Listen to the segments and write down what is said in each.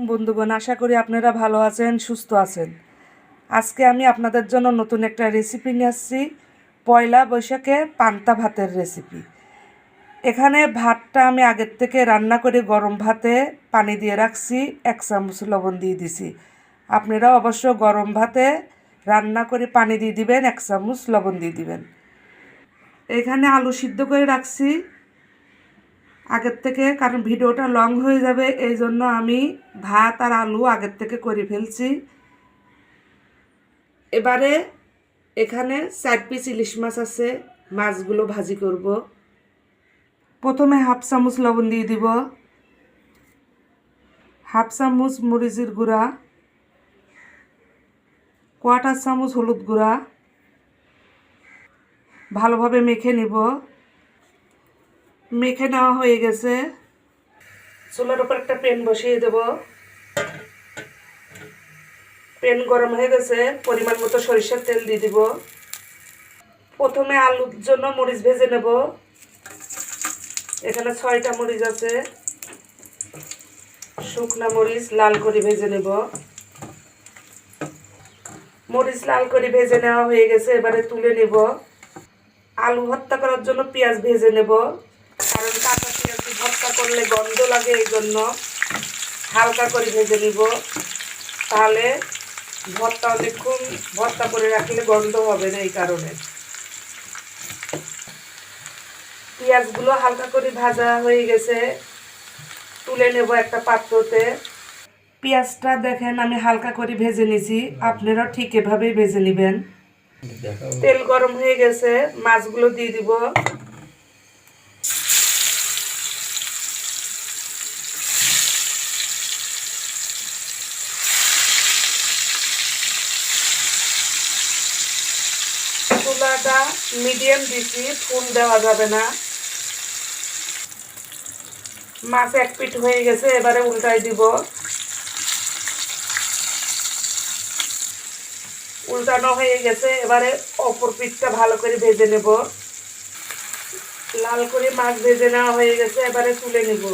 বন্ধুগণ, আশা করি আপনারা ভালো আছেন, সুস্থ আছেন। আজকে আমি আপনাদের জন্য নতুন একটা রেসিপি নিয়ে আসছি। পয়লা বৈশাখে পান্তা ভাতের রেসিপি। এখানে ভাতটা আমি আগের থেকে রান্না করে গরম ভাতে পানি দিয়ে রাখছি, 1 চামচ লবণ দিয়ে দিছি। আপনারা অবশ্য গরম ভাতে রান্না করে পানি দিয়ে দিবেন, 1 চামচ লবণ দিয়ে দিবেন। এখানে আলু সিদ্ধ করে রাখছি আগের থেকে, কারণ ভিডিওটা লং হয়ে যাবে, এই জন্য আমি ভাত আর আলু আগের থেকে করে ফেলছি। এবারে এখানে 4 পিস ইলিশ মাছ আছে, মাছগুলো ভাজি করব। প্রথমে 1/2 চামচ লবণ দিয়ে দিব, 1/2 চামচ মরিচের গুঁড়া, 1/4 চামচ হলুদ গুঁড়া, ভালোভাবে মেখে নিব। মেখে নেওয়া হয়ে গেছে। চুলার উপর একটা প্যান বসিয়ে দেব। প্যান গরম হয়ে গেছে, পরিমাণ মতো সরিষার তেল দিয়ে দিব। প্রথমে আলুর জন্য মরিচ ভেজে নেব। এখানে 6টা মরিচ আছে, শুকনা মরিচ লাল করে ভেজে নেব। মরিচ লাল করে ভেজে নেওয়া হয়ে গেছে, এবারে তুলে নেব। আলু ভর্তা করার জন্য পেঁয়াজ ভেজে নেব, কারণ কাঁচা পেঁয়াজ ভর্তা করলে গন্ধ লাগে, এই জন্য হালকা করে ভেজে নিব। তাহলে ভর্তা অনেকক্ষণ ভর্তা করে রাখলে গন্ধ হবে না, এই কারণে। পেঁয়াজগুলো হালকা করে ভাজা হয়ে গেছে, তুলে নেব একটা পাত্রতে। পেঁয়াজটা দেখেন আমি হালকা করে ভেজে নিয়েছি, আপনারা ঠিক এভাবেই ভেজে নেবেন। তেল গরম হয়ে গেছে, মাছগুলো দিয়ে দিব। চুলাটা মিডিয়াম দিচ্ছি, ফুল দেওয়া যাবে না। মাছ 1 পিঠ হয়ে গেছে, এবারে উল্টাই দিব। উল্টানো হয়ে গেছে, এবারে অপর পিঠটা ভালো করে ভেজে নেব। লাল করে মাছ ভেজে নেওয়া হয়ে গেছে, এবারে তুলে নেব।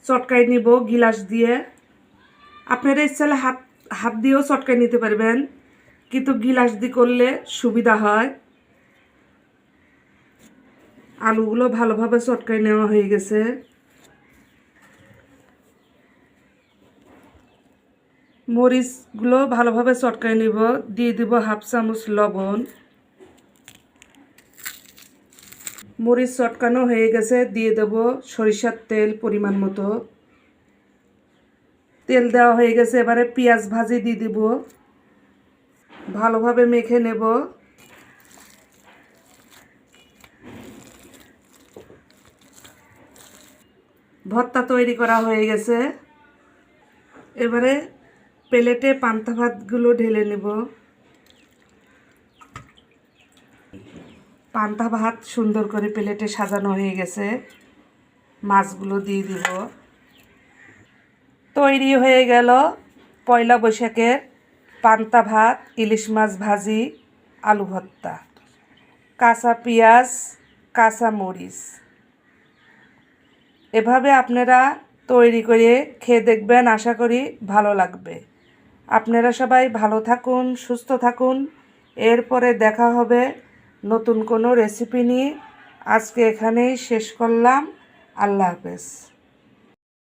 চটকাই নিব গিলাস দিয়ে। আপনারা ইচ্ছা হাত হাত দিয়েও চটকাই নিতে পারবেন, কিন্তু গিলাস দিয়ে করলে সুবিধা হয়। আলুগুলো ভালোভাবে চটকাই নেওয়া হয়ে গেছে। মরিচগুলো ভালোভাবে চটকাই নিব। দিয়ে দিব 1/2 চামচ লবণ। মরিচ চটকানো হয়ে গেছে, দিয়ে দেব সরিষার তেল পরিমাণ মতো। তেল দেওয়া হয়ে গেছে, এবারে পেঁয়াজ ভাজি দিয়ে দিব। ভালোভাবে মেখে নেব। ভর্তা তৈরি করা হয়ে গেছে, এবারে প্লেটে পান্তা ভাতগুলো ঢেলে নেব। পান্তা ভাত সুন্দর করে প্লেটে সাজানো হয়ে গেছে, মাছগুলো দিয়ে দিব। তৈরি হয়ে গেল পয়লা বৈশাখের পান্তা ভাত, ইলিশ মাছ ভাজি, আলু ভর্তা, কাঁচা পেঁয়াজ, কাঁচা মরিচ। এভাবে আপনারা তৈরি করে খেয়ে দেখবেন, আশা করি ভালো লাগবে। আপনারা সবাই ভালো থাকুন, সুস্থ থাকুন। এরপরে দেখা হবে নতুন কোনো রেসিপি নিয়ে। আজকে এখানেই শেষ করলাম। আল্লাহ হাফেজ।